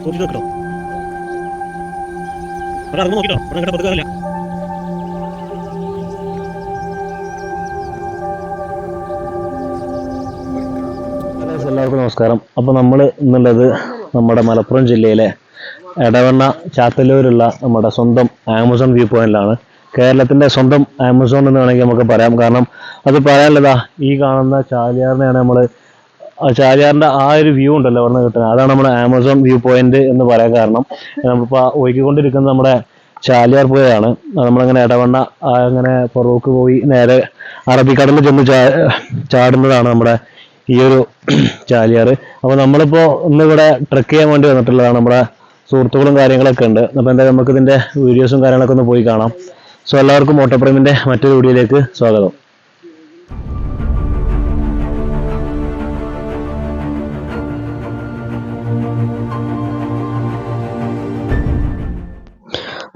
സൂക്ഷിച്ച് നിൽക്കട്ടോ. അവിടെ ഇറങ്ങി നോക്കിട്ടോ, അവിടെ അങ്ങോട്ട് പതുക്കാറില്ല. എല്ലാവർക്കും നമസ്കാരം. അപ്പോൾ നമ്മൾ ഇന്നുള്ളത് നമ്മുടെ മലപ്പുറം ജില്ലയിലെ എടവണ്ണ ചാത്തല്ലൂരുള്ള നമ്മുടെ സ്വന്തം ആമസോൺ വ്യൂ പോയിന്റിലാണ്. കേരളത്തിന്റെ സ്വന്തം ആമസോൺ എന്ന് വേണമെങ്കിൽ നമുക്ക് പറയാം. കാരണം അത് പറയാനുള്ളതാ ഈ കാണുന്ന ചാലിയാറിനെയാണ് നമ്മൾ, ചാലിയാറിന്റെ ആ ഒരു വ്യൂ ഉണ്ടല്ലോ അവിടെ നിന്ന് കിട്ടുന്നത്, അതാണ് നമ്മുടെ ആമസോൺ വ്യൂ പോയിന്റ് എന്ന് പറയാൻ കാരണം. നമ്മളിപ്പോൾ ഒഴുകിക്കൊണ്ടിരിക്കുന്നത് നമ്മുടെ ചാലിയാർ പുഴയാണ്. നമ്മളങ്ങനെ എടവണ്ണ അങ്ങനെ ഫറൂക്ക് പോയി നേരെ അറബിക്കടലിൽ ചെന്ന് ചാടുന്നതാണ് നമ്മുടെ ഈ ഒരു ചാലിയാർ. അപ്പോൾ നമ്മളിപ്പോൾ ഇന്നിവിടെ ട്രെക്ക് ചെയ്യാൻ വേണ്ടി വന്നിട്ടുള്ളതാണ്. നമ്മുടെ സുഹൃത്തുക്കളും കാര്യങ്ങളൊക്കെ ഉണ്ട്. അപ്പോൾ എന്തായാലും നമുക്ക് ഇതിന്റെ വീഡിയോസും കാര്യങ്ങളൊക്കെ ഒന്ന് പോയി കാണാം. സോ എല്ലാവർക്കും മോട്ടോപ്രേമിന്റെ മറ്റൊരു വീഡിയോയിലേക്ക് സ്വാഗതം.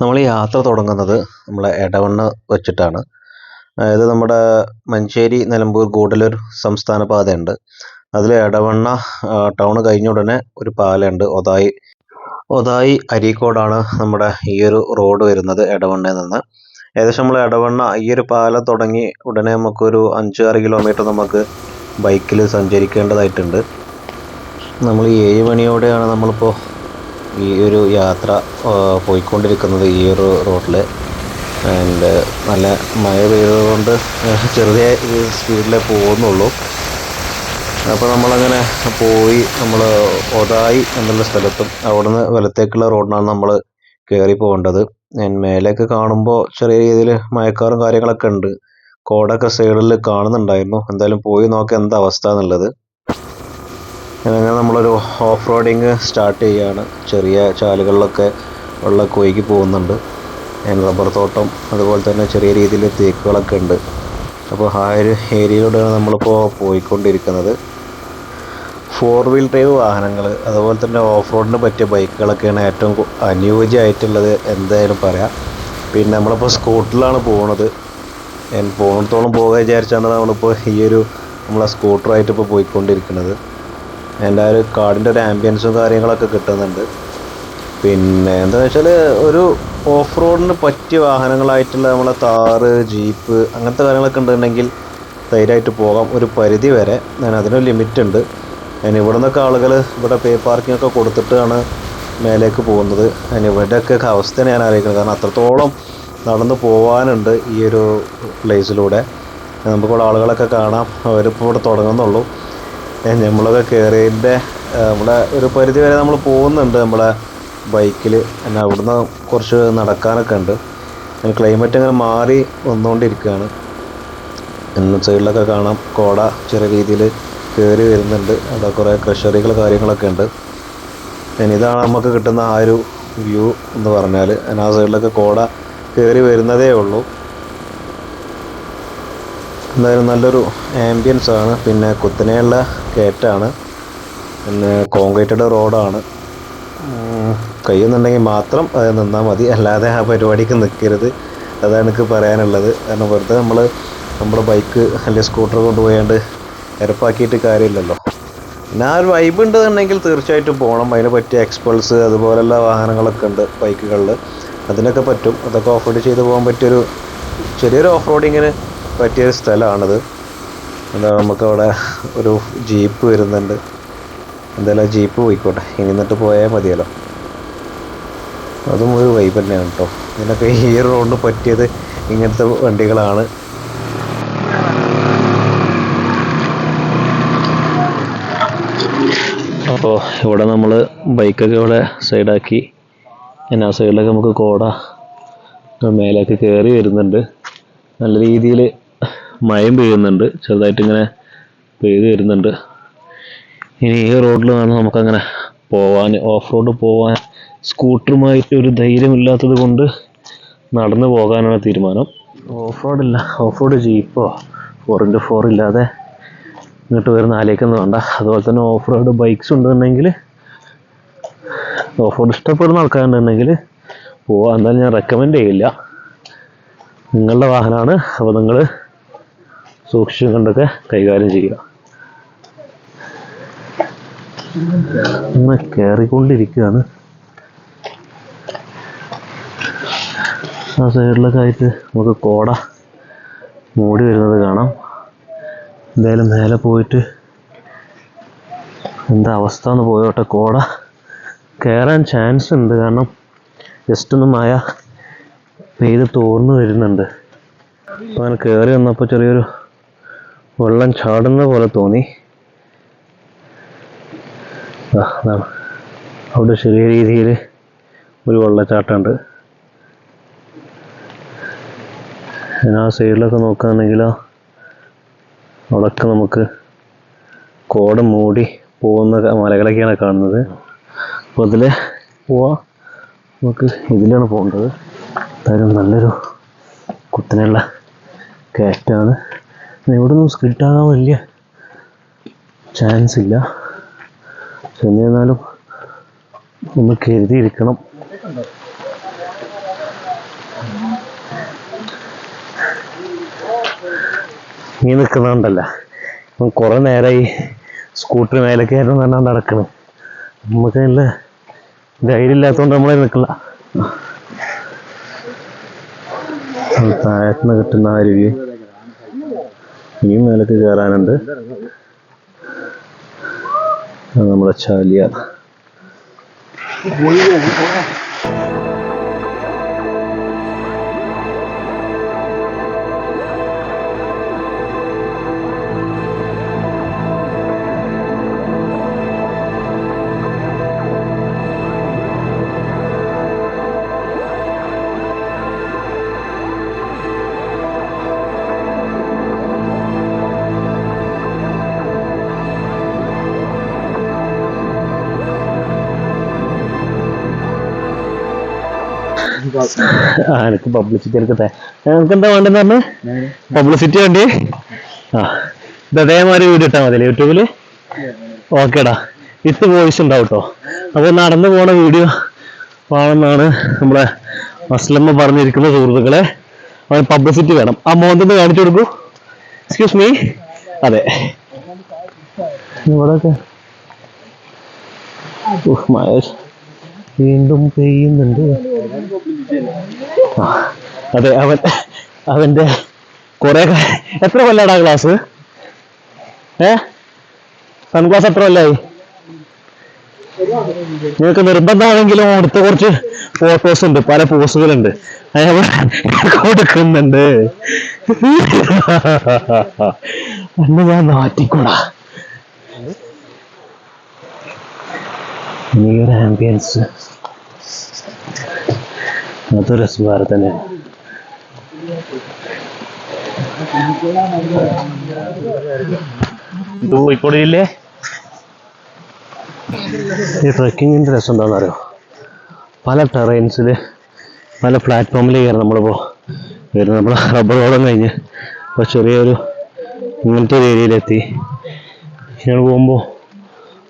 നമ്മൾ ഈ യാത്ര തുടങ്ങുന്നത് നമ്മളെ എടവണ്ണ വെച്ചിട്ടാണ്. അതായത് നമ്മുടെ മഞ്ചേരി നിലമ്പൂർ ഗൂഡല്ലൂർ സംസ്ഥാന പാതയുണ്ട്. അതിൽ എടവണ്ണ ടൗൺ കഴിഞ്ഞ ഉടനെ ഒരു പാലമുണ്ട്, ഒതായി അരീക്കോടാണ് നമ്മുടെ ഈ ഒരു റോഡ് വരുന്നത് എടവണ്ണയിൽ നിന്ന്. ഏകദേശം നമ്മൾ എടവണ്ണ ഈ ഒരു പാലം തുടങ്ങി ഉടനെ നമുക്കൊരു 5-6 കിലോമീറ്റർ നമുക്ക് ബൈക്കിൽ സഞ്ചരിക്കേണ്ടതായിട്ടുണ്ട്. നമ്മൾ 7 മണിയോടെയാണ് നമ്മളിപ്പോൾ ഈ ഒരു യാത്ര പോയിക്കൊണ്ടിരിക്കുന്നത് ഈ ഒരു റോഡിൽ. ആൻഡ് നല്ല മഴ പെയ്തതുകൊണ്ട് ചെറിയ സ്പീഡിലേ പോകുന്നുള്ളൂ. അപ്പോൾ നമ്മളങ്ങനെ പോയി നമ്മൾ ഒതായി എന്നുള്ള സ്ഥലത്തും അവിടുന്ന് വലത്തേക്കുള്ള റോഡിനാണ് നമ്മൾ കയറി പോകേണ്ടത്. മേലേക്ക് കാണുമ്പോൾ ചെറിയ രീതിയിൽ മഴക്കാറും കാര്യങ്ങളൊക്കെ ഉണ്ട്. കോടൊക്കെ സൈഡിൽ കാണുന്നുണ്ടായിരുന്നു. എന്തായാലും പോയി നോക്കാം എന്താ അവസ്ഥ എന്നുള്ളത്. അങ്ങനെ നമ്മളൊരു ഓഫ് റോഡിങ് സ്റ്റാർട്ട് ചെയ്യുകയാണ്. ചെറിയ ചാലുകളിലൊക്കെ വെള്ളമൊക്കെ ഒഴുകി പോകുന്നുണ്ട്. റബ്ബർ തോട്ടം അതുപോലെ തന്നെ ചെറിയ രീതിയിൽ തേക്കുകളൊക്കെ ഉണ്ട്. അപ്പോൾ ആ ഒരു ഏരിയയിലൂടെയാണ് നമ്മളിപ്പോൾ പോയിക്കൊണ്ടിരിക്കുന്നത്. 4 വീൽ ഡ്രൈവ് വാഹനങ്ങൾ അതുപോലെ തന്നെ ഓഫ് റോഡിന് പറ്റിയ ബൈക്കുകളൊക്കെയാണ് ഏറ്റവും അനുയോജ്യമായിട്ടുള്ളത് എന്തായാലും പറയാം. പിന്നെ നമ്മളിപ്പോൾ സ്കൂട്ടറിലാണ് പോകുന്നത്. പോകുന്നിടത്തോളം പോകാൻ വിചാരിച്ചാണ് നമ്മളിപ്പോൾ ഈ ഒരു നമ്മളെ സ്കൂട്ടറായിട്ട് ഇപ്പോൾ പോയിക്കൊണ്ടിരിക്കുന്നത്. എൻ്റെ ആ ഒരു കാടിൻ്റെ ഒരു ആംബിയൻസും കാര്യങ്ങളൊക്കെ കിട്ടുന്നുണ്ട്. പിന്നെ എന്താണെന്ന് വെച്ചാൽ ഒരു ഓഫ് റോഡിന് പറ്റിയ വാഹനങ്ങളായിട്ടുള്ള നമ്മളെ താറ്, ജീപ്പ് അങ്ങനത്തെ കാര്യങ്ങളൊക്കെ ഉണ്ടെന്നുണ്ടെങ്കിൽ ധൈര്യമായിട്ട് പോകാം ഒരു പരിധി വരെ. അതിനൊരു ലിമിറ്റ് ഉണ്ട്. ഇവിടെ നിന്നൊക്കെ ആളുകൾ ഇവിടെ പേ പാർക്കിംഗ് ഒക്കെ കൊടുത്തിട്ടാണ് മേലേക്ക് പോകുന്നത്. ഇവിടെയൊക്കെ അവസ്ഥ ഞാൻ അറിയിക്കുന്നത്. കാരണം അത്രത്തോളം നടന്ന് പോകാനുണ്ട് ഈ ഒരു പ്ലേസിലൂടെ. നമുക്കിവിടെ ആളുകളൊക്കെ കാണാം. അവരിപ്പോൾ ഇവിടെ തുടങ്ങുന്നുള്ളൂ. നമ്മളൊക്കെ കയറിയതിൻ്റെ നമ്മളെ ഒരു പരിധി വരെ നമ്മൾ പോകുന്നുണ്ട് നമ്മളെ ബൈക്കിൽ. എന്നാൽ അവിടുന്ന് കുറച്ച് നടക്കാനൊക്കെ ഉണ്ട്. ക്ലൈമറ്റ് അങ്ങനെ മാറി വന്നുകൊണ്ടിരിക്കുകയാണ്. സൈഡിലൊക്കെ കാണാം കോട ചെറിയ രീതിയിൽ കയറി വരുന്നുണ്ട്. അവിടെ കുറേ ക്രഷറികൾ കാര്യങ്ങളൊക്കെ ഉണ്ട്. ഇതാണ് നമുക്ക് കിട്ടുന്ന ആ ഒരു വ്യൂ എന്ന് പറഞ്ഞാൽ. ആ സൈഡിലൊക്കെ കോട കയറി വരുന്നതേ ഉള്ളൂ. എന്തായാലും നല്ലൊരു ആംബിയൻസ് ആണ്. പിന്നെ കുത്തനെയുള്ള കയറ്റാണ്. പിന്നെ കോൺക്രീറ്റഡ് റോഡാണ്. കഴിയുന്നുണ്ടെങ്കിൽ മാത്രം അത് നിന്നാൽ മതി, അല്ലാതെ ആ പരിപാടിക്ക് നിൽക്കരുത്. അതാണ് എനിക്ക് പറയാനുള്ളത്. കാരണം വെറുതെ നമ്മുടെ ബൈക്ക് അല്ലെങ്കിൽ സ്കൂട്ടർ കൊണ്ടുപോയാണ്ട് ഇരപ്പാക്കിയിട്ട് കാര്യമില്ലല്ലോ. പിന്നെ ആ ഒരു വൈബ് ഉണ്ടെന്നുണ്ടെങ്കിൽ തീർച്ചയായിട്ടും പോകണം. അതിന് പറ്റിയ എക്സ്പൾസ് അതുപോലെയുള്ള വാഹനങ്ങളൊക്കെ ഉണ്ട് ബൈക്കുകളിൽ. അതിനൊക്കെ പറ്റും. അതൊക്കെ ഓഫ് റോഡ് ചെയ്ത് പോകാൻ പറ്റിയൊരു ചെറിയൊരു ഓഫ് റോഡിങ്ങിന് പറ്റിയൊരു സ്ഥലമാണിത്. എന്താ നമുക്കവിടെ ഒരു ജീപ്പ് വരുന്നുണ്ട്. എന്തായാലും ആ ജീപ്പ് പോയിക്കോട്ടെ, ഇനി എന്നിട്ട് പോയാൽ മതിയല്ലോ. അതും ഒരു വൈബ് തന്നെയാണ് കേട്ടോ. ഇതിനൊക്കെ ഈ റോഡിന് പറ്റിയത് ഇങ്ങനത്തെ വണ്ടികളാണ്. അപ്പോൾ ഇവിടെ നമ്മൾ ബൈക്കൊക്കെ ഇവിടെ സൈഡാക്കി. ആ സൈഡിലൊക്കെ നമുക്ക് കോട മേലേക്ക് കയറി വരുന്നുണ്ട്. നല്ല രീതിയിൽ മഴയും പെയ്യുന്നുണ്ട്, ചെറുതായിട്ട് ഇങ്ങനെ പെയ്ത് വരുന്നുണ്ട്. ഇനി ഈ റോഡിൽ വേണം നമുക്കങ്ങനെ പോവാൻ, ഓഫ് റോഡ് പോവാൻ. സ്കൂട്ടറുമായിട്ട് ഒരു ധൈര്യമില്ലാത്തത് കൊണ്ട് നടന്നു പോകാനാണ് തീരുമാനം. ഓഫ് റോഡ് ജീപ്പോ 4x4 ഇല്ലാതെ ഇങ്ങോട്ട് വരുന്ന ആലേക്കൊന്നും വേണ്ട. അതുപോലെ തന്നെ ഓഫ് റോഡ് ബൈക്സ് ഉണ്ടെന്നുണ്ടെങ്കിൽ, ഓഫ് റോഡ് ഇഷ്ടപ്പെടുന്ന ആൾക്കാരുണ്ടെന്നുണ്ടെങ്കിൽ പോവാം. എന്തായാലും ഞാൻ റെക്കമെൻഡ് ചെയ്യില്ല. നിങ്ങളുടെ വാഹനമാണ്, അപ്പോൾ നിങ്ങൾ സൂക്ഷിച്ചും കണ്ടൊക്കെ കൈകാര്യം ചെയ്യുക. ഇങ്ങനെ കയറിക്കൊണ്ടിരിക്കുകയാണ്. ആ സൈഡിലൊക്കെ ആയിട്ട് നമുക്ക് കോട മൂടി വരുന്നത് കാണാം. എന്തായാലും മേലെ പോയിട്ട് എന്താ അവസ്ഥ എന്ന് പോയോട്ടെ. കോട കയറാൻ ചാൻസ് ഉണ്ട്, കാരണം ജസ്റ്റ് ഒന്ന് മഴ പെയ്ത് തോർന്നു വരുന്നുണ്ട്. അപ്പോൾ അങ്ങനെ കയറി വന്നപ്പോൾ ചെറിയൊരു വെള്ളം ചാടുന്ന പോലെ തോന്നി. അതാണ് അവിടെ ചെറിയ രീതിയിൽ ഒരു വെള്ളച്ചാട്ടമുണ്ട്. ഞാൻ ആ സൈഡിലൊക്കെ നോക്കുകയാണെങ്കിലോ അവിടെയൊക്കെ നമുക്ക് കോട മൂടി പോകുന്ന മലകളൊക്കെയാണ് കാണുന്നത്. അപ്പോൾ അതിൽ പോവാം. നമുക്ക് ഇതിലാണ് പോകേണ്ടത്. എന്തായാലും നല്ലൊരു കുത്തനെയുള്ള കയറ്റാണ്. ഇവിടെ നിന്നും സ്കിഡാകാൻ വലിയ ചാൻസ് ഇല്ല. എന്നിരുന്നാലും ഒന്ന് കരുതിയിരിക്കണം. നീ നിൽക്കുന്നുണ്ടല്ല, കുറേ നേരമായി സ്കൂട്ടർ മേലെ കയറുന്ന പറഞ്ഞാൽ നടക്കണം. നമുക്ക് നല്ല ധൈര്യം ഇല്ലാത്തതുകൊണ്ട് നമ്മളെ നിൽക്കില്ല. താഴത്തുനിന്ന് കിട്ടുന്ന ആ അരുവി ഇനിയും മേലേക്ക് കയറാനുണ്ട്. നമ്മുടെ ചാലിയാർ. എനിക്ക് പബ്ലിസിറ്റി എടുക്കട്ടെ. എനിക്ക് എന്താ വേണ്ടെന്ന് പറഞ്ഞ് പബ്ലിസിറ്റി വേണ്ടി ഇത് അതേമാതിരി വീഡിയോ ഇട്ടാൽ മതി യൂട്യൂബിൽ. ഓക്കേടാ, വിത്ത് വോയിസ് ഉണ്ടാവും കേട്ടോ. അപ്പോൾ നടന്നു പോണ വീഡിയോ ആണെന്നാണ് നമ്മളെ അസ്ലമ്മ പറഞ്ഞിരിക്കുന്ന സുഹൃത്തുക്കളെ. അവൻ പബ്ലിസിറ്റി വേണം. ആ മോന്തെന്ന് കാണിച്ചു കൊടുക്കൂ. Excuse me. അതെ, ഇവിടെയൊക്കെ വീണ്ടും പെയ്യുന്നുണ്ട്. അതെ, അവന്റെ കുറെ എത്ര കൊല്ലാടാ ക്ലാസ്? സൺഗ്ലാസ് എത്ര കൊല്ലായി? നിങ്ങൾക്ക് നിർബന്ധമാണെങ്കിലും അടുത്ത കുറച്ച് ഫോട്ടോസ് ഉണ്ട്, പല പോസുകളുണ്ട്, അയാൾ കൊടുക്കുന്നുണ്ട്. അന്ന് ഞാൻ നാട്ടിക്കൂടാ. ഈ ഒരു ആംബിയൻസ് അതൊരു രസം തന്നെയാണ്. കോഴിക്കോടില്ലേ ഈ ട്രക്കിങ്ങിൻ്റെ രസം എന്താണെന്നറിയോ? പല ടെറൈൻസിൽ പല പ്ലാറ്റ്ഫോമിൽ കയറി നമ്മളിപ്പോൾ വരുന്നത്. നമ്മൾ റബ്ബർ റോഡും കഴിഞ്ഞ് ഇപ്പോൾ ചെറിയൊരു ഇങ്ങനത്തെ ഒരു ഏരിയയിലെത്തി. ഞങ്ങൾ പോകുമ്പോൾ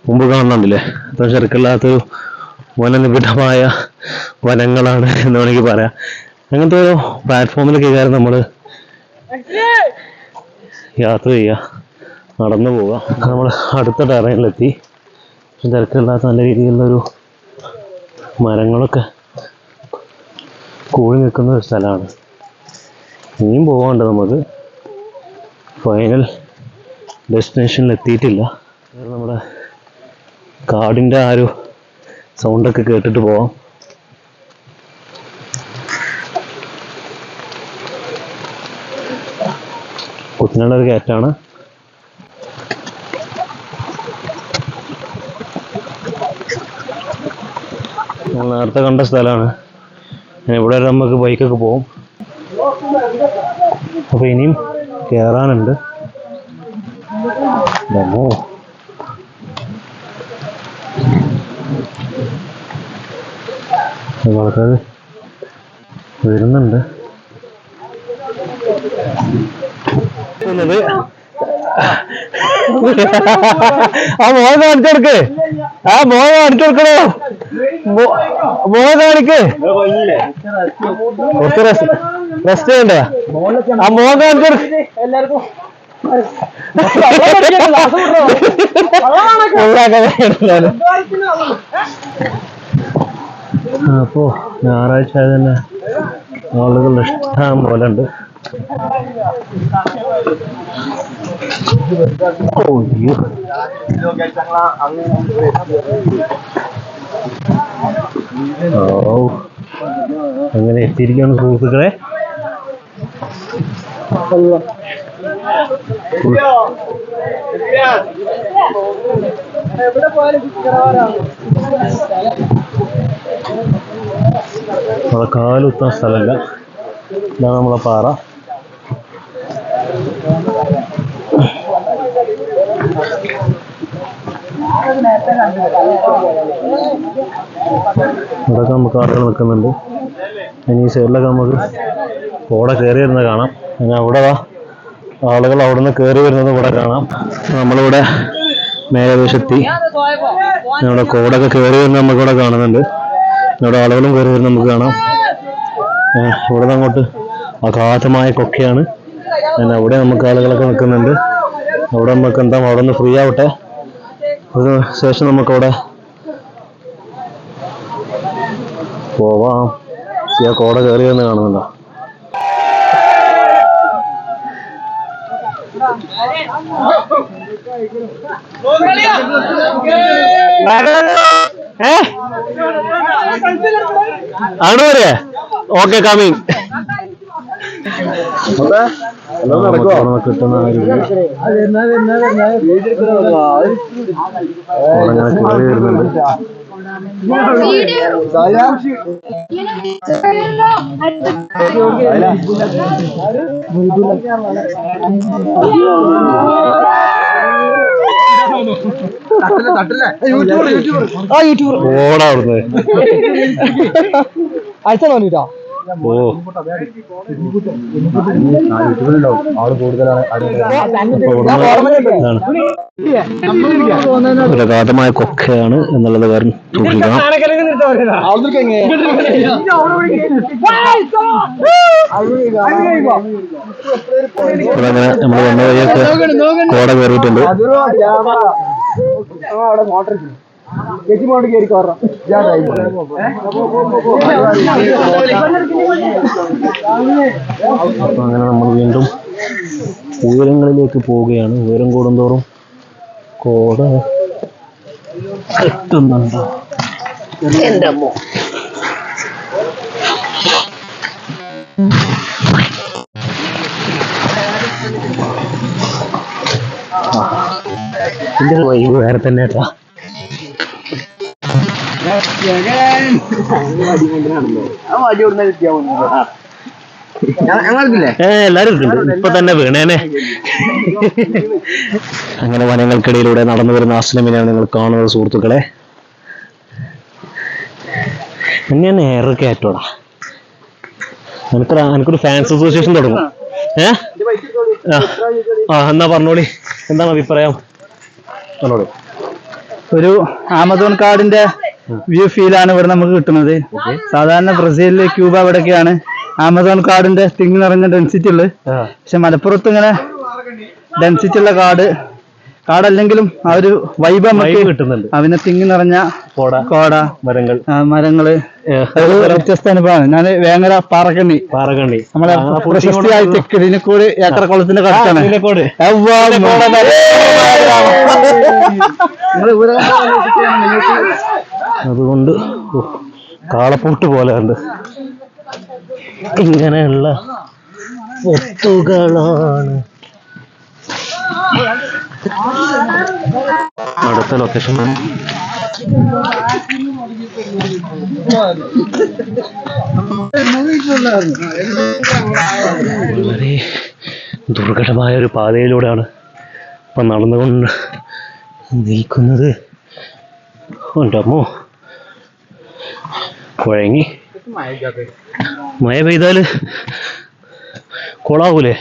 മുമ്പ് കാണുന്നുണ്ടല്ലേ, അത്ര ചെറുക്കില്ലാത്തൊരു വനനിബിഡമായ വനങ്ങളാണ് എന്ന് വേണമെങ്കിൽ പറയാം. അങ്ങനത്തെ ഒരു പ്ലാറ്റ്ഫോമിലൊക്കെ കയറി നമ്മൾ യാത്ര ചെയ്യുക, നടന്നു പോവുക. നമ്മൾ അടുത്ത ടെറൈനിലെത്തി. തിരക്കില്ലാത്ത നല്ല രീതിയിലുള്ളൊരു മരങ്ങളൊക്കെ കൂടി നിൽക്കുന്ന ഒരു സ്ഥലമാണ്. ഇനിയും പോകാണ്ട് നമുക്ക്. ഫൈനൽ ഡെസ്റ്റിനേഷനിൽ എത്തിയിട്ടില്ല. നമ്മുടെ കാടിൻ്റെ ആ ഒരു സൗണ്ടൊക്കെ കേട്ടിട്ട് പോവാം. കുത്തിനുള്ളൊരു കയറ്റാണ്. നമ്മൾ നേരത്തെ കണ്ട സ്ഥലമാണ്. ഇവിടെ വരെ നമുക്ക് ബൈക്കൊക്കെ പോകും. അപ്പോൾ ഇനിയും കയറാനുണ്ട്. ആൾക്കാർ വരുന്നുണ്ട്. ആ മോൻ കാണിച്ചു കൊടുക്ക്, ആ മോൻ കാണിച്ചു കൊടുക്കണോ, മോൻ കാണിക്ക്. കുറച്ച് റെസ്റ്റ് ചെയ്യണ്ടേ? ആ മോൻ കാണിച്ചു കൊടുക്ക്. അപ്പോ ഞായറാഴ്ച ആയത് തന്നെ ആളുകൾ ഇഷ്ടം പോലെ ഉണ്ട്. അങ്ങനെ എത്തിയിരിക്കുകയാണ് സുഹൃത്തുക്കളെ. നമ്മളെ കാലുത്താൻ സ്ഥലമല്ല. ഇതാണ് നമ്മളെ പാറ. ഇവിടെയൊക്കെ നമുക്ക് ആളുകൾ നിൽക്കുന്നുണ്ട്. ഇനി ഈ സൈഡിലൊക്കെ നമുക്ക് കോട കയറി വരുന്നത് കാണാം. പിന്നെ അവിടെ ആളുകൾ അവിടെ നിന്ന് കയറി വരുന്നത് ഇവിടെ കാണാം. നമ്മളിവിടെ മേഘദേശത്തി നമ്മുടെ കോടൊക്കെ കയറി വരുന്നത് നമുക്കിവിടെ കാണുന്നുണ്ട്. ഇവിടെ ആളുകളും കയറി വരുന്നത് നമുക്ക് കാണാം. ഇവിടെ നിന്ന് അങ്ങോട്ട് അഗാധമായ കൊക്കയാണ്. പിന്നെ അവിടെ നമുക്ക് ആളുകളൊക്കെ നിൽക്കുന്നുണ്ട്. അവിടെ നമുക്ക് എന്താ അവിടെ നിന്ന് ഫ്രീ ആവട്ടെ. അതിന് ശേഷം നമുക്കവിടെ പോവാം. ആ കോട കയറി വന്ന് കാണുന്നുണ്ടോ? ആണോ? Okay, coming. കിട്ടുന്ന കയറി വരുന്നുണ്ട്. ഓടാ അവിടുന്ന്. അയച്ചാ വേണ്ടിട്ടാ. ഓ, ആള് കൂടുതലാണ്. ഒരു അഗാധമായ കൊക്കയാണ് എന്നുള്ളത് കാര്യം സൂക്ഷിക്കണം. അങ്ങനെ നമ്മൾ വന്ന വഴിയൊക്കെ കോട കയറിയിട്ടുണ്ട്. അങ്ങനെ നമ്മൾ വീണ്ടും ഉയരങ്ങളിലേക്ക് പോവുകയാണ്. ഉയരം കൂടുന്തോറും കോട എത്തുന്നുണ്ടോ? എൻ്റെ അമ്മോ. ഇതിന്റെ വൈബ് വേറെ തന്നെ കേട്ടാ. എല്ലാരും ഇപ്പൊ തന്നെ വീണേനെ. അങ്ങനെ വനങ്ങൾക്കിടയിലൂടെ നടന്നു വരുന്ന ആശ്രമിനെയാണ് നിങ്ങൾ കാണുന്നത് സുഹൃത്തുക്കളെ. എന്നെയാണ് എയർ കയറ്റോടാ. എനിക്കൊരു ഫാൻസ് അസോസിയേഷൻ തുടങ്ങും. എന്നാ പറഞ്ഞോളി, എന്താണ് അഭിപ്രായം? പറഞ്ഞോളൂ. ഒരു ആമസോൺ കാടിന്റെ വ്യൂ ഫീലാണ് ഇവിടെ നമുക്ക് കിട്ടുന്നത്. സാധാരണ ബ്രസീലില്, ക്യൂബ, ഇവിടെയൊക്കെയാണ് ആമസോൺ കാടിന്റെ തിങ്ങി നിറഞ്ഞ ഡെൻസിറ്റി ഉള്ളത്. പക്ഷെ മലപ്പുറത്ത് ഇങ്ങനെ ഡെൻസിറ്റി ഉള്ള കാടല്ലെങ്കിലും ആ ഒരു വൈബ് നമുക്ക് കിട്ടുന്നുണ്ട്. അവനെ തിങ്ങി നിറഞ്ഞ കോട, മരങ്ങള് വ്യത്യസ്ത അനുഭവമാണ്. ഞാൻ വേങ്ങര പാറക്കണ്ണി നമ്മളെ പ്രശസ്തിയായ തെക്കിടിനിക്കോട് ഏക്കറക്കുളത്തിന്റെ കടത്താണ്. അതുകൊണ്ട് കാളപ്പൂട്ട് പോലെ ഉണ്ട്. ഇങ്ങനെയുള്ള ഒത്തുകളാണ് അടുത്ത ലൊക്കേഷൻ. വളരെ ദുർഘടമായ ഒരു പാതയിലൂടെയാണ് ഇപ്പൊ നടന്നുകൊണ്ട് നീക്കുന്നത്. എൻ്റെ അമ്മോ, കുഴങ്ങി. മഴ പെയ്താല് കൊളാവൂലേ?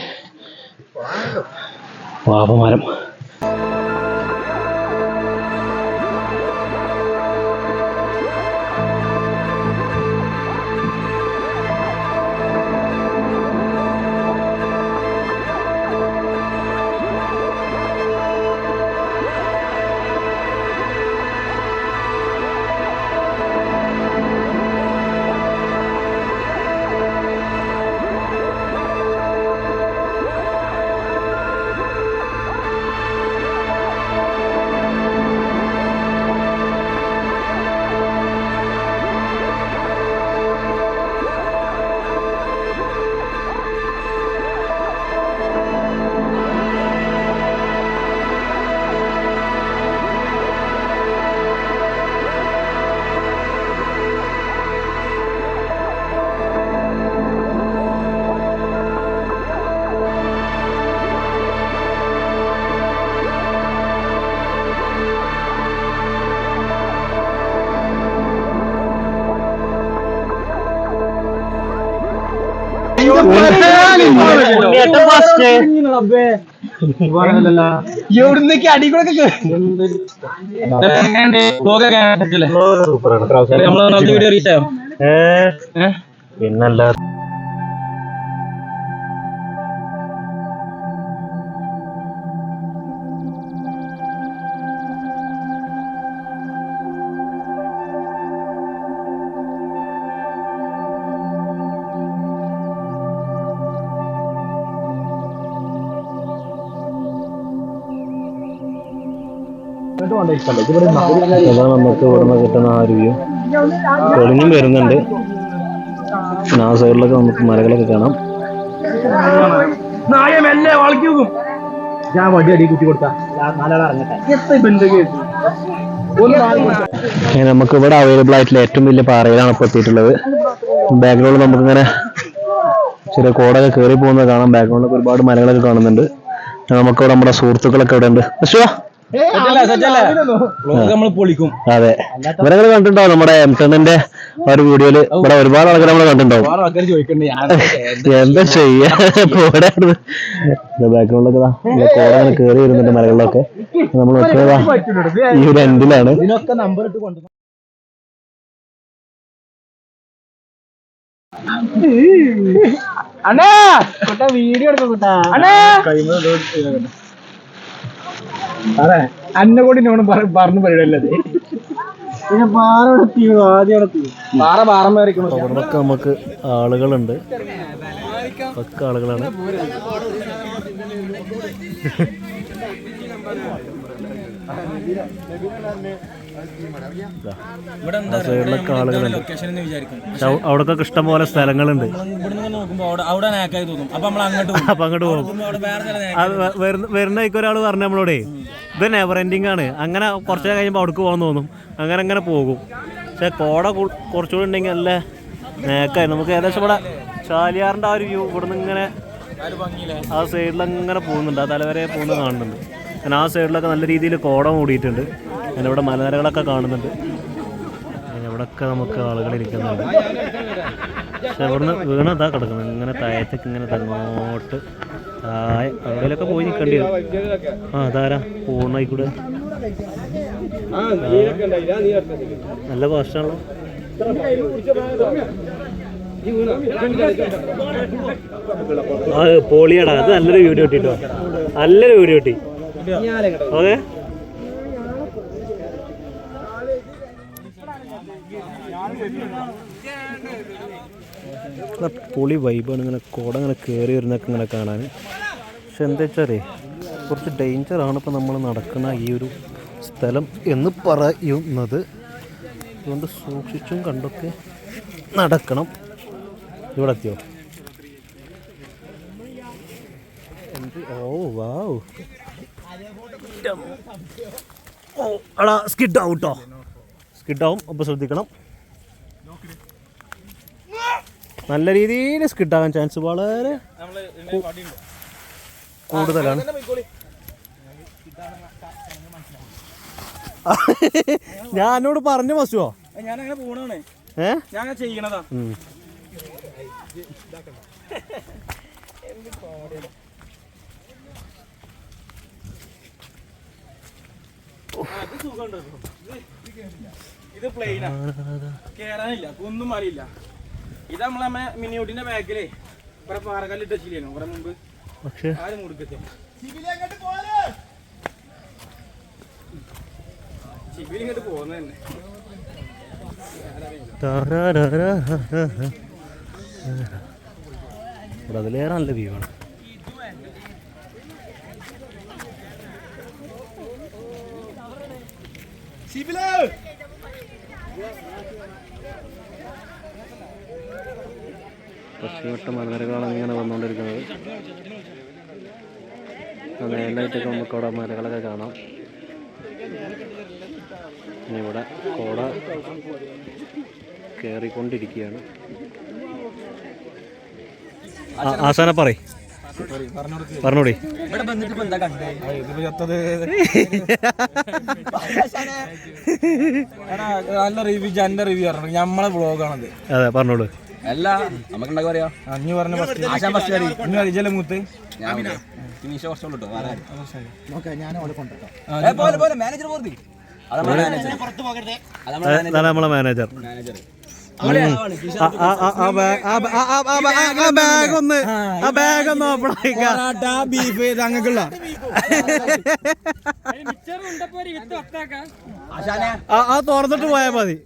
പാപമരം. എവിടുന്നൊക്കെ അടികളൊക്കെ പിന്നല്ല അതാ നമുക്ക് ഇവിടുന്ന് കിട്ടുന്ന ആ ഒരു വ്യൂ. തെളിഞ്ഞും വരുന്നുണ്ട്. പിന്നെ ആ സൈഡിലൊക്കെ നമുക്ക് മലകളൊക്കെ കാണാം. നമുക്ക് ഇവിടെ അവൈലബിൾ ആയിട്ടുള്ള ഏറ്റവും വലിയ പാറയിലാണ് ഇപ്പോൾ എത്തിയിട്ടുള്ളത്. ബാക്ക്ഗ്രൗണ്ടിൽ നമുക്കിങ്ങനെ ചെറിയ കോടൊക്കെ കയറി പോകുന്നത് കാണാം. ബാക്ക്ഗ്രൗണ്ടിലൊക്കെ ഒരുപാട് മലകളൊക്കെ കാണുന്നുണ്ട്. നമുക്കിവിടെ നമ്മുടെ സുഹൃത്തുക്കളൊക്കെ ഇവിടെ ഉണ്ട്. അതെ, ഇവരൊക്കെ കണ്ടിട്ടുണ്ടാവും നമ്മുടെ എംസണിന്റെ ഒരു വീഡിയോയില്. ഇവിടെ ഒരുപാട് ആൾക്കാർ നമ്മൾ കണ്ടിട്ടുണ്ടാവും. എന്താ ചെയ്യാ, ബാക്ക്ഗ്രൗണ്ടിലൊക്കെ കോട അങ്ങനെ കയറി വരുന്നുണ്ട് മലകളിലൊക്കെ. നമ്മൾ നോക്കിയതാ ഈ ഒരു എൻഡിലാണ്. വീഡിയോ എടുക്കൂട്ടാ അതെ അന്നെ കൂടി നോട് പറഞ്ഞു പരിപാടിയല്ലത്. പിന്നെ അവിടൊക്കെ നമുക്ക് ആളുകളുണ്ട്. ഒക്കെ ആളുകളാണ്. സൈഡിലൊക്കെ ആളുകളുണ്ട്. അവിടൊക്കെ ഇഷ്ടംപോലെ സ്ഥലങ്ങളുണ്ട്. അപ്പൊ അങ്ങോട്ട് പോകും. വരുന്നേക്ക് ഒരാൾ പറഞ്ഞു നമ്മളോടേ ഇത് നെവർ എൻഡിങ് ആണ്, അങ്ങനെ കുറച്ച് കഴിയുമ്പോൾ അവിടേക്ക് പോകാൻ തോന്നും. അങ്ങനെ അങ്ങനെ പോകും. പക്ഷെ കോട കുറച്ചുകൂടി ഉണ്ടെങ്കിൽ നല്ല നേക്കായി. നമുക്ക് ഏകദേശം ഇവിടെ ചാലിയാറിൻ്റെ ആ ഒരു വ്യൂ ഇവിടുന്ന് ഇങ്ങനെ ആ സൈഡിലങ്ങനെ പോകുന്നുണ്ട്. ആ തലവരെ പോകുന്നത് കാണുന്നുണ്ട്. പിന്നെ ആ സൈഡിലൊക്കെ നല്ല രീതിയിൽ കോട മൂടിയിട്ടുണ്ട്. പിന്നെ ഇവിടെ മലനിരകളൊക്കെ കാണുന്നുണ്ട്. പിന്നെ ഇവിടെയൊക്കെ നമുക്ക് ആളുകൾ ഇരിക്കുന്നുണ്ട്. പക്ഷെ ഇവിടുന്ന് വീണതാ കിടക്കുന്നത് ഇങ്ങനെ താഴത്തേക്ക് ഇങ്ങനെ തങ്ങോട്ട് താഴെ എവിടെയൊക്കെ പോയി നിൽക്കേണ്ടി വരും. ആ അതാരാ പൂർണ്ണായിക്കൂടെ നല്ല ഭാഷയാണല്ലോ. ആ പോളിയാടാ, അത് നല്ലൊരു വീഡിയോ കിട്ടിട്ടോ, നല്ലൊരു വീഡിയോ കിട്ടി. ഓക്കെ, പൊളി വൈബാണ്. ഇങ്ങനെ കോട ഇങ്ങനെ കയറി വരുന്നൊക്കെ ഇങ്ങനെ കാണാൻ. പക്ഷെ എന്താ വെച്ചാലേ കുറച്ച് ഡേഞ്ചറാണ് ഇപ്പോൾ നമ്മൾ നടക്കുന്ന ഈ ഒരു സ്ഥലം എന്ന് പറയുന്നത്. അതുകൊണ്ട് സൂക്ഷിച്ചും കണ്ടൊക്കെ നടക്കണം. ഇവിടെ എത്തിയോ? ഓ വാവ്, ഓ എടാ സ്കിഡ് ആവും കേട്ടോ, സ്കിഡ് ആവും. അപ്പോൾ ശ്രദ്ധിക്കണം. നല്ല രീതിയിൽ സ്കിഡാകാൻ ചാൻസ് വളരെ കൂടുതലാണ്. ഞാൻ എന്നോട് പറഞ്ഞു മസുവോ, ഞാനങ്ങനെ പോണാണ്, ഞാൻ ചെയ്യണതാ. ഇത് പ്ലെയിനാ, കേറാനില്ല, ഒന്നും അറിയില്ല. ഇത് നമ്മളെ മിനിയൂട്ടിന്റെ ബാക്കിലേ കുറെ പാറക്കല്ലിട്ട് വെച്ചില്ലേനോ കുറെ മുമ്പ്. പക്ഷേ ആരും മുടുക്കത്തെ ശിബിലി ഇങ്ങോട്ട് പോകുന്ന തന്നെ. അതിലേറെ നല്ല വ്യൂ ആണ്. പശ്ചിമഘട്ട മലനിരകളാണ് ഇങ്ങനെ വന്നുകൊണ്ടിരിക്കുന്നത്. നേരിട്ടായിട്ടൊക്കെ നമുക്ക് അവിടെ മലകളൊക്കെ കാണാം. ഇനി ഇവിടെ കോട കയറിക്കൊണ്ടിരിക്കുകയാണ്. ആശാന പറഞ്ഞോടി. നല്ല റിവ്യൂ, ജന്റെ റിവ്യൂ പറഞ്ഞു. നമ്മളെ വ്ളോഗാണത്. അതെ പറഞ്ഞോളൂ. അല്ല നമുക്ക് പറയാ അഞ്ഞു പറഞ്ഞ മൂത്ത് നമ്മളെ മാനേജർ ബാഗ് ഒന്ന് ഓപ്പൺ ബീഫ് തങ്ങൾക്കുള്ള തുറന്നിട്ട് പോയാ മതി.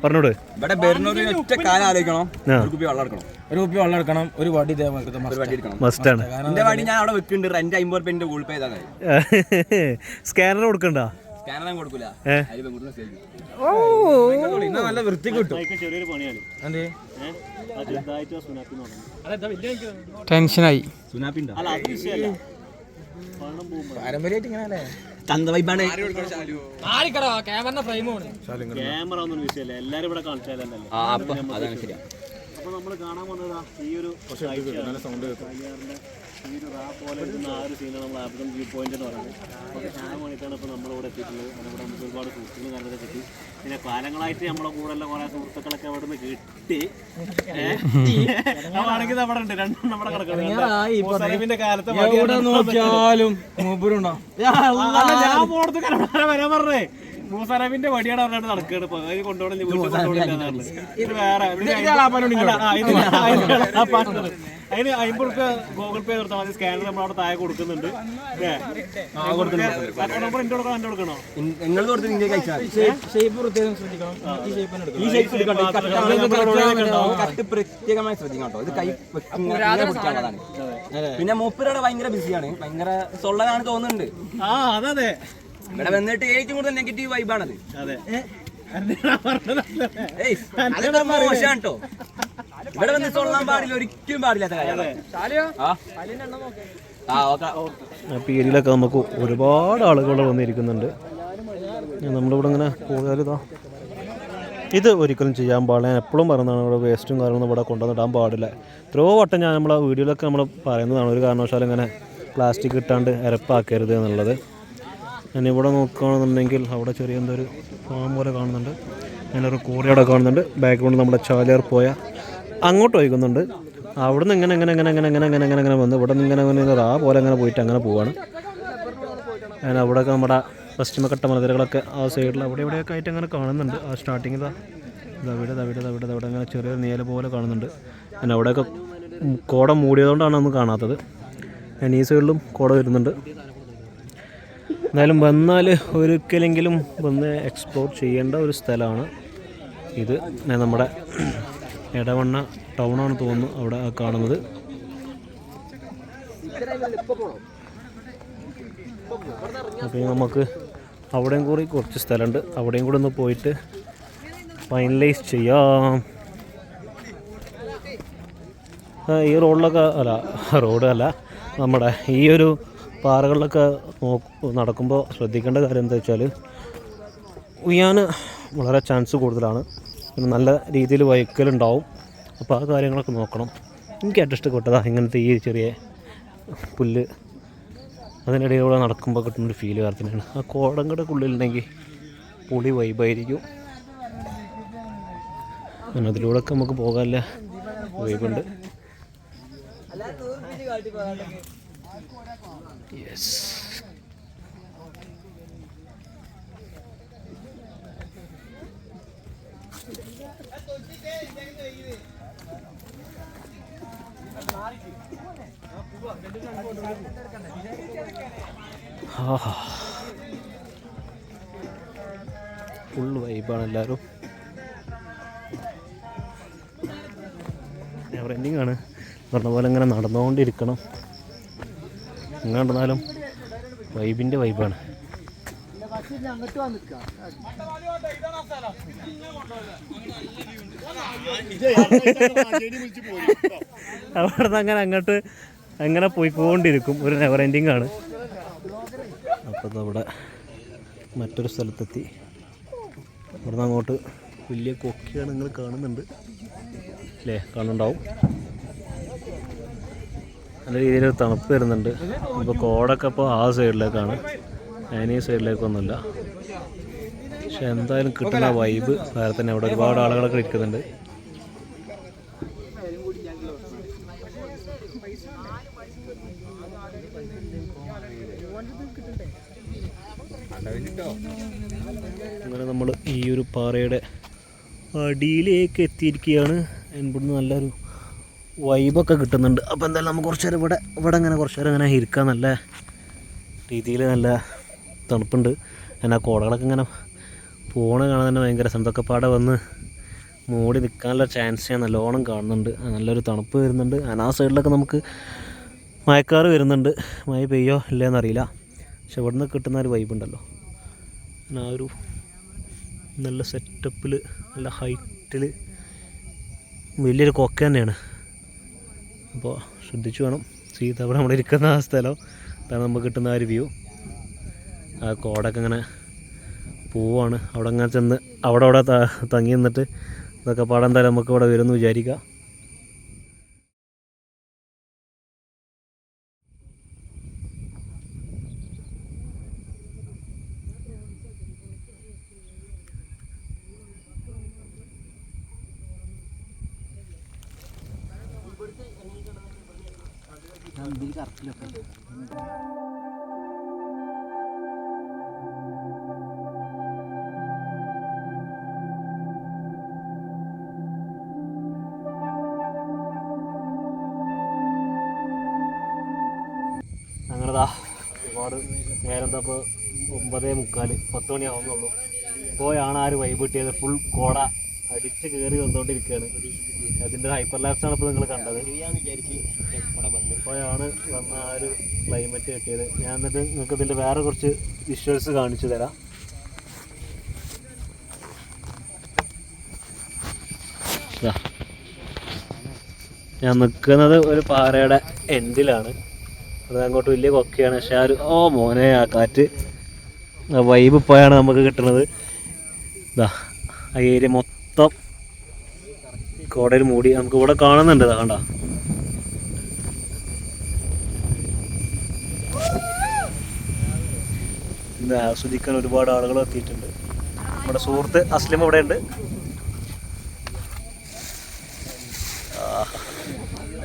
പറഞ്ഞോട്. ഇവിടെ വരുന്നൊരു ഒറ്റ കാലം ആലോചിക്കണം, ഒരു കുപ്പി വെള്ളം എടുക്കണം, ഒരു വടി മസ്റ്റാണ്. എന്റെ വടി ഞാൻ അവിടെ വെക്കുന്നുണ്ട്. റെന്റ് 50 രൂപ ഗൂഗിൾ പേ ചെയ്താണ്. സ്കാനർ കൊടുക്കണ്ട? സ്കാനർ കൊടുക്കൂല. നല്ല വൃത്തി കിട്ടും. ടെൻഷനായി. പാരമ്പര്യമായിട്ട് ഇങ്ങനെ ചന്ത വൈബാണ്. അതാണ് ശരിയാ. അപ്പോൾ നമ്മൾ കാണാൻ വന്നതാ ഈ ഒരു സൗണ്ട് ഈ ഒരു റാ പോലെ ഇരുന്ന ആ ഒരു സീനാണ് നമ്മൾ ആഫ്രിക്കൻ വ്യൂ പോയിന്റ് എന്ന് പറയുന്നത്. അപ്പോൾ കാണാൻ വേണ്ടിയിട്ടാണ് ഇപ്പോൾ നമ്മളിവിടെ എത്തിയിട്ടുള്ളത്. അതിവിടെ നമുക്ക് ഒരുപാട് സുഹൃത്തുക്കൾ കാര്യങ്ങളൊക്കെ കിട്ടി. പിന്നെ കാലങ്ങളായിട്ട് നമ്മളെ കൂടെയുള്ള കുറേ സുഹൃത്തുക്കളൊക്കെ അവിടെ നിന്ന് കിട്ടി. ആണെങ്കിൽ നമ്മുടെ ഉണ്ട് രണ്ടും നമ്മുടെ കിടക്കുന്നത് കാലത്ത് നോക്കിയാലും മൂപ്പരുണ്ടോ ഞാൻ പോണത് വരാൻ പറഞ്ഞേ. മൂസറബിന്റെ വടിയാണ് പറഞ്ഞിട്ട് നടക്കുകയാണ്. ഇപ്പൊ അതിന് കൊണ്ടുപോകണം. ഇത് വേറെ അതിന് 50 രൂപ ഗൂഗിൾ പേ കൊടുത്താൽ മതി. സ്കാനർ നമ്മൾ അവിടെ താഴെ കൊടുക്കുന്നുണ്ട്. നമ്പർ എന്റെ കൊടുക്കണോ എന്റെ കൊടുക്കണോ? നിങ്ങൾ പ്രത്യേകമായി ശ്രദ്ധിക്കണം കേട്ടോ. ഇത് കൈ പിടിക്കാനുള്ളതാണ്. പിന്നെ മൂപ്പരുടെ ഭയങ്കര ബിസിയാണ്, ഭയങ്കര സൊള്ളതാണ് തോന്നുന്നുണ്ട്. അതെ ഇവിടെ വന്നിട്ട് ഏറ്റവും കൂടുതൽ നെഗറ്റീവ് വൈബാണത്. മോശമാണ് കേട്ടോ. ഇവിടെ വന്ന് സൊള്ളാൻ പാടില്ല, ഒരിക്കലും പാടില്ലാത്ത പേരിലൊക്കെ നമുക്ക് ഒരുപാട് ആളുകൾ വന്നിരിക്കുന്നുണ്ട്. നമ്മളിവിടെ ഇങ്ങനെ പോയാലിതാ ഇത് ഒരിക്കലും ചെയ്യാൻ പാടില്ല. ഞാൻ എപ്പോഴും പറയുന്നതാണ്, ഇവിടെ വേസ്റ്റും കാര്യങ്ങളൊന്നും ഇവിടെ കൊണ്ടുവന്നിടാൻ പാടില്ല. എത്രയോ വട്ടം ഞാൻ നമ്മളെ വീഡിയോയിലൊക്കെ നമ്മൾ പറയുന്നതാണ്, ഒരു കാരണവശാലും ഇങ്ങനെ പ്ലാസ്റ്റിക് ഇട്ടാണ്ട് ഇരപ്പാക്കരുത് എന്നുള്ളത്. ഞാനിവിടെ നോക്കുകയാണെന്നുണ്ടെങ്കിൽ അവിടെ ചെറിയ എന്തൊരു ഫാം പോലെ കാണുന്നുണ്ട്. ഞാനൊരു കോറി അവിടെ കാണുന്നുണ്ട്. ബാക്ക്ഗ്രൗണ്ട് നമ്മുടെ ചാലിയാർ പോയ അങ്ങോട്ട് ഒഴുകുന്നുണ്ട്. അവിടെ നിന്ന് ഇങ്ങനെ വന്ന് ഇവിടെ നിന്ന് ഇങ്ങനെ ആ പോലെ അങ്ങനെ പോയിട്ട് അങ്ങനെ പോവാണ്. ഞാൻ അവിടെയൊക്കെ നമ്മുടെ പശ്ചിമഘട്ട മലനിരകളൊക്കെ ആ സൈഡിൽ അവിടെ ഇവിടെയൊക്കെ ആയിട്ട് അങ്ങനെ കാണുന്നുണ്ട്. ആ സ്റ്റാർട്ടിങ് അവിടെ അങ്ങനെ ചെറിയൊരു നീല പോലെ കാണുന്നുണ്ട്. ഞാൻ അവിടെയൊക്കെ കോട മൂടിയതുകൊണ്ടാണ് ഒന്നും കാണാത്തത്. ഞാൻ ഈ സൈഡിലും കോട വരുന്നുണ്ട്. എന്നാലും വന്നാൽ ഒരിക്കലെങ്കിലും വന്ന് എക്സ്പ്ലോർ ചെയ്യേണ്ട ഒരു സ്ഥലമാണ് ഇത്. നമ്മുടെ എടവണ്ണ ടൗണാണ് തോന്നുന്നു അവിടെ കാണുന്നത്. അപ്പോൾ നമുക്ക് അവിടെയും കൂടി കുറച്ച് സ്ഥലമുണ്ട്, അവിടെയും കൂടെ ഒന്ന് പോയിട്ട് ഫൈനലൈസ് ചെയ്യാം. ഈ റോഡല്ല നമ്മുടെ ഈ ഒരു പാറകളിലൊക്കെ നടക്കുമ്പോൾ ശ്രദ്ധിക്കേണ്ട കാര്യം എന്താ വെച്ചാൽ ഉയ്യാൻ വളരെ ചാൻസ് കൂടുതലാണ്. പിന്നെ നല്ല രീതിയിൽ വൈക്കലുണ്ടാവും. അപ്പോൾ ആ കാര്യങ്ങളൊക്കെ നോക്കണം. എനിക്ക് ഏറ്റവും ഇഷ്ടപ്പെട്ടതാണ് ഇങ്ങനത്തെ ഈ ചെറിയ പുല്ല് അതിനിടയിലൂടെ നടക്കുമ്പോൾ കിട്ടുന്നൊരു ഫീൽ വേറെ തന്നെയാണ്. ആ കോടങ്ങളുടെ ഉള്ളിലുണ്ടെങ്കിൽ പൊളി വൈബായിരിക്കും. പിന്നെ അതിലൂടെയൊക്കെ നമുക്ക് പോകാനുള്ള വൈബുണ്ട്. യെസ്, ഫുൾ വൈബാണ് എല്ലാവരും. നെവർ എൻഡിങ് ആണ് പറഞ്ഞ പോലെ ഇങ്ങനെ നടന്നുകൊണ്ടിരിക്കണം. എങ്ങനെ നടന്നാലും വൈബിൻ്റെ വൈബാണ്. അവിടെ നിന്ന് അങ്ങോട്ട് അങ്ങനെ പോയിക്കൊണ്ടിരിക്കും. ഒരു നെവർ എൻഡിങ് ആണ്. അപ്പോൾ നമ്മുടെ മറ്റൊരു സ്ഥലത്തെത്തി. ഇവിടെ നിന്ന് അങ്ങോട്ട് വലിയ കൊക്കിയാണ് നിങ്ങൾ കാണുന്നുണ്ട് അല്ലേ? കാണുന്നുണ്ടാവും. നല്ല രീതിയിൽ തണുപ്പ് വരുന്നുണ്ട്. ഇപ്പോൾ കോടൊക്കെ ഇപ്പോൾ ആ സൈഡിലേക്കാണ്, ഞാൻ ഈ സൈഡിലേക്കൊന്നുമില്ല. പക്ഷെ എന്തായാലും കിട്ടുന്ന വൈബ് വേറെ തന്നെ. അവിടെ ഒരുപാട് ആളുകളൊക്കെ ഇരിക്കുന്നുണ്ട്. അങ്ങനെ നമ്മൾ ഈ ഒരു പാറയുടെ അടിയിലേക്ക് എത്തിയിരിക്കുകയാണ്. ഇവിടുന്ന് നല്ലൊരു വൈബൊക്കെ കിട്ടുന്നുണ്ട്. അപ്പോൾ എന്തായാലും നമുക്ക് കുറച്ച് നേരം ഇവിടെ ഇങ്ങനെ കുറച്ച് നേരം ഇങ്ങനെ ഇരിക്കാൻ നല്ല രീതിയിൽ നല്ല തണുപ്പുണ്ട്. എന്നാൽ കോടകളൊക്കെ ഇങ്ങനെ പോണ കാണാൻ തന്നെ ഭയങ്കര രസം. ഇതൊക്കെ പാടെ വന്ന് മൂടി നിൽക്കാനുള്ള ചാൻസ് ഞാൻ നല്ലോണം കാണുന്നുണ്ട്. നല്ലൊരു തണുപ്പ് വരുന്നുണ്ട്. ആ സൈഡിലൊക്കെ നമുക്ക് മഴക്കാറ് വരുന്നുണ്ട്. മഴ പെയ്യോ ഇല്ലയെന്നറിയില്ല. പക്ഷെ ഇവിടെ നിന്ന് കിട്ടുന്ന ഒരു വൈബ് ഉണ്ടല്ലോ, ആ ഒരു നല്ല സെറ്റപ്പിൽ നല്ല ഹൈറ്റിൽ വലിയൊരു കൊക്ക തന്നെയാണ്. അപ്പോൾ ശ്രദ്ധിച്ചു വേണം. അവിടെ നമ്മൾ ഇരിക്കുന്ന ആ സ്ഥലം അതാണ് നമുക്ക് കിട്ടുന്ന ആ ഒരു വ്യൂ. ആ കോടൊക്കെ ഇങ്ങനെ പോവാണ്. അവിടെ അങ്ങനെ ചെന്ന് അവിടെ തങ്ങി നിന്നിട്ട് ഇതൊക്കെ പാടാൻ എന്തായാലും നമുക്ക് ഇവിടെ വരുമെന്ന് വിചാരിക്കാം. അങ്ങനെതാ ഒരുപാട് നേരം എന്താ ഇപ്പോൾ 9:45 10 മണിയാവുന്നുള്ളൂ. ഇപ്പോഴാണ് ആ ഒരു വൈബ് കിട്ടിയത്. ഫുൾ കോട അടിച്ച് കയറി വന്നുകൊണ്ടിരിക്കുകയാണ്. അതിൻ്റെ ഹൈപ്പർ ലാപ്സാണ് ഇപ്പോൾ നിങ്ങൾ കണ്ടത്. ഇപ്പോഴാണ് വന്ന ആ ഒരു ക്ലൈമറ്റ് കിട്ടിയത്. ഞാൻ എന്നിട്ട് നിങ്ങൾക്ക് ഇതിൻ്റെ വേറെ കുറച്ച് വിഷ്വൽസ് കാണിച്ചു തരാം. ഞാൻ നിൽക്കുന്നത് ഒരു പാറയുടെ എൻഡിലാണ്. അത് അങ്ങോട്ട് വലിയ കൊക്കയാണ്. പക്ഷെ ആ ഒരു മോനെ ആ കാറ്റ് ആ വൈബ് ഇപ്പോഴാണ് നമുക്ക് കിട്ടുന്നത്. ഇതാ ആ ഏരിയ മൊത്തം കോടയിൽ മൂടി നമുക്ക് ഇവിടെ കാണുന്നുണ്ട്. ഇതാ കണ്ട, ഇത് ആസ്വദിക്കാൻ ഒരുപാട് ആളുകൾ എത്തിയിട്ടുണ്ട്. നമ്മുടെ സുഹൃത്ത് അസ്ലിം ഇവിടെ ഉണ്ട്.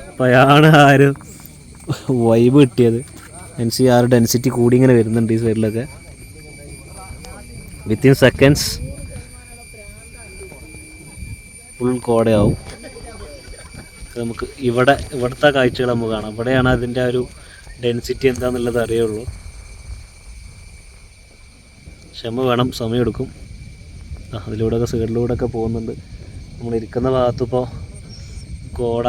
അപ്പോഴാണ് ആ ഒരു വൈബ് കിട്ടിയത്. ആ ഒരു ഡെൻസിറ്റി കൂടി ഇങ്ങനെ വരുന്നുണ്ട് ഈ സൈഡിലൊക്കെ. വിത്തിൻ സെക്കൻഡ്സ് ഫുൾ കോടയാവും. നമുക്ക് ഇവിടുത്തെ കാഴ്ചകൾ നമുക്ക് കാണാം. ഇവിടെയാണ് അതിൻ്റെ ഒരു ഡെൻസിറ്റി എന്താണെന്നുള്ളത് അറിയുള്ളൂ. ക്ഷമ വേണം, സമയമെടുക്കും. അതിലൂടെയൊക്കെ സൈഡിലൂടെയൊക്കെ പോകുന്നുണ്ട്. നമ്മളിരിക്കുന്ന ഭാഗത്തിപ്പോൾ കോട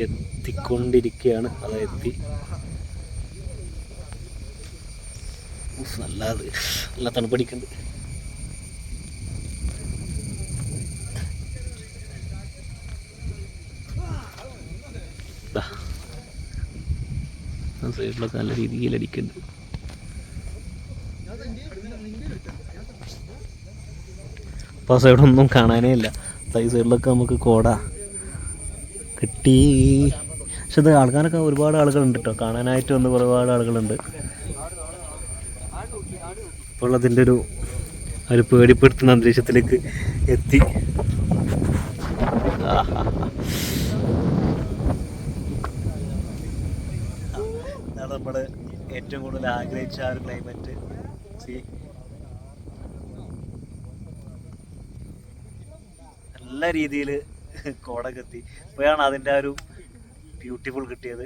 എത്തിക്കൊണ്ടിരിക്കുകയാണ്. അത് എത്തി നല്ല തണുപ്പടിക്കുന്നുണ്ട്. സൈഡിലൊക്കെ നല്ല രീതിയിൽ അടിക്കുന്നുണ്ട്. അപ്പോൾ ആ സൈഡൊന്നും കാണാനേ ഇല്ല. ഈ സൈഡിലൊക്കെ നമുക്ക് കോട കിട്ടി. പക്ഷെ ഇത് ആൾക്കാരൊക്കെ ഒരുപാട് ആളുകളുണ്ട് കേട്ടോ. കാണാനായിട്ട് വന്ന് ഒരുപാട് ആളുകളുണ്ട്. അപ്പോൾ അതിൻ്റെ ഒരു പേടിപ്പെടുത്തുന്ന അന്തരീക്ഷത്തിലേക്ക് എത്തി. അതാണ് നമ്മൾ ഏറ്റവും കൂടുതൽ ആഗ്രഹിച്ച ആ ഒരു ക്ലൈമറ്റ്. നല്ല രീതിയിൽ കോട കത്തി. ഇപ്പോഴാണ് അതിൻ്റെ ആ ഒരു ബ്യൂട്ടിഫുൾ കിട്ടിയത്.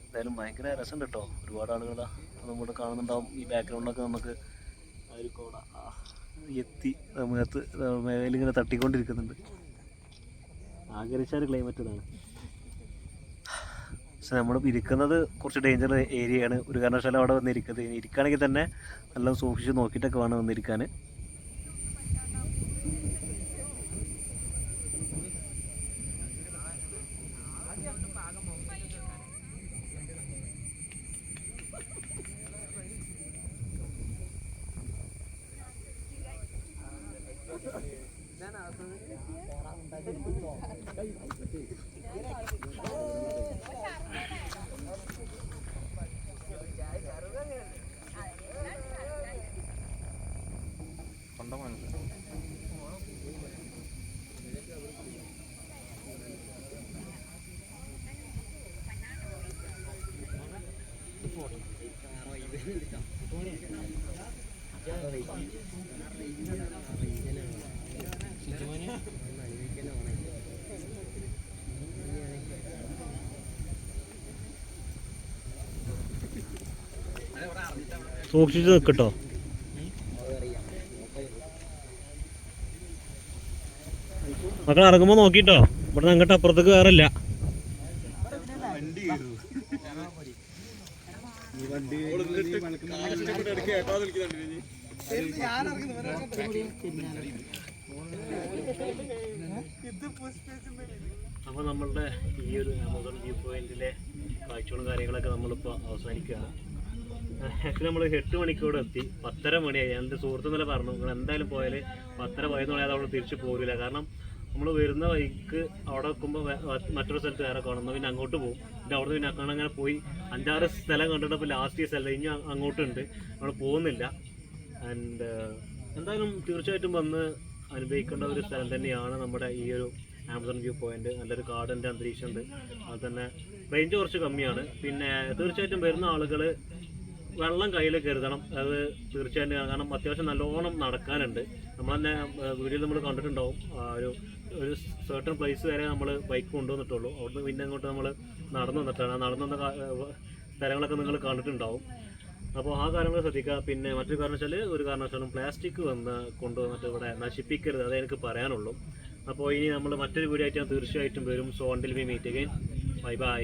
എന്തായാലും ഭയങ്കര രസമുണ്ട് കേട്ടോ. ഒരുപാട് ആളുകൾ നമ്മുടെ കാണുന്നുണ്ടാവും. ഈ ബാക്ക്ഗ്രൗണ്ടിലൊക്കെ നമുക്ക് ആ ഒരു കോട എത്തി നമുക്ക് മേലിങ്ങനെ തട്ടിക്കൊണ്ടിരിക്കുന്നുണ്ട്. ആഗ്രഹിച്ച ഒരു ക്ലൈമറ്റ് ഇതാണ്. പക്ഷെ നമ്മൾ ഇരിക്കുന്നത് കുറച്ച് ഡേഞ്ചർ ഏരിയയാണ്. ഒരു കാരണവശാലും അവിടെ വന്നിരിക്കുന്നത്. ഇരിക്കുകയാണെങ്കിൽ തന്നെ നല്ല സൂക്ഷിച്ച് നോക്കിയിട്ടൊക്കെ വേണം വന്നിരിക്കാൻ. സൂക്ഷിച്ച് നിൽക്കട്ടോ. മക്കൾ ഇറങ്ങുമ്പോൾ നോക്കിട്ടോ, ഇവിടെ നിന്ന് അങ്ങോട്ട് അപ്പുറത്തേക്ക് കയറില്ല. അപ്പോൾ നമ്മളുടെ ഈ ഒരു ആമസോൺ വ്യൂ പോയിന്റിലെ കാഴ്ചകളും കാര്യങ്ങളൊക്കെ നമ്മളിപ്പോൾ അവസാനിക്കുകയാണ്. ആക്ച്വലി നമ്മൾ 8 മണിക്കൂടെ എത്തി, 10:30 മണിയായി. എൻ്റെ സുഹൃത്ത് ഇന്നലെ പറഞ്ഞു നിങ്ങൾ എന്തായാലും പോയാൽ 10:30-11 മണിയായത് അവിടെ തിരിച്ച് പോരില്ല. കാരണം നമ്മൾ വരുന്ന വഴിക്ക് അവിടെ വെക്കുമ്പോൾ മറ്റൊരു സ്ഥലത്ത് വേറെ കാണുന്നു, പിന്നെ അങ്ങോട്ട് പോകും. പിന്നെ അവിടെ നിന്ന് പിന്നെ അങ്ങനെ പോയി 5-6 സ്ഥലം കണ്ടിട്ടപ്പോൾ ലാസ്റ്റ് സ്ഥലം ഇനി അങ്ങോട്ടുണ്ട്, നമ്മൾ പോകുന്നില്ല. ആൻഡ് എന്തായാലും തീർച്ചയായിട്ടും വന്ന് അനുഭവിക്കേണ്ട ഒരു സ്ഥലം തന്നെയാണ് നമ്മുടെ ഈ ഒരു ആമസോൺ വ്യൂ പോയിന്റ്. നല്ലൊരു ഗാർഡൻ്റെ അന്തരീക്ഷമുണ്ട്, അതുപോലെ തന്നെ റേഞ്ച് കുറച്ച് കമ്മിയാണ്. പിന്നെ തീർച്ചയായിട്ടും വരുന്ന ആളുകൾ വെള്ളം കയ്യിൽ കരുതണം, അത് തീർച്ചയായിട്ടും. കാരണം അത്യാവശ്യം നല്ലോണം നടക്കാനുണ്ട്. നമ്മൾ തന്നെ വീഡിയോയിൽ നമ്മൾ കണ്ടിട്ടുണ്ടാവും, ഒരു സർട്ടൺ പ്ലേസ് വരെ നമ്മൾ ബൈക്ക് കൊണ്ടുവന്നിട്ടുള്ളൂ. അവിടുന്ന് പിന്നെ അങ്ങോട്ട് നമ്മൾ നടന്നു വന്നിട്ടാണ്. നടന്നു വന്ന സ്ഥലങ്ങളൊക്കെ നിങ്ങൾ കണ്ടിട്ടുണ്ടാവും. അപ്പോൾ ആ കാര്യങ്ങൾ ശ്രദ്ധിക്കുക. പിന്നെ മറ്റൊരു കാരണം വെച്ചാൽ ഒരു കാരണവശാലും പ്ലാസ്റ്റിക് കൊണ്ടുവന്നിട്ട് ഇവിടെ നശിപ്പിക്കരുത്, അതേ എനിക്ക് പറയാനുള്ളൂ. അപ്പോൾ ഇനി നമ്മൾ മറ്റൊരു വീഡിയോ ആയിട്ട് ഞാൻ തീർച്ചയായിട്ടും വരും. So until we meet again, bye by.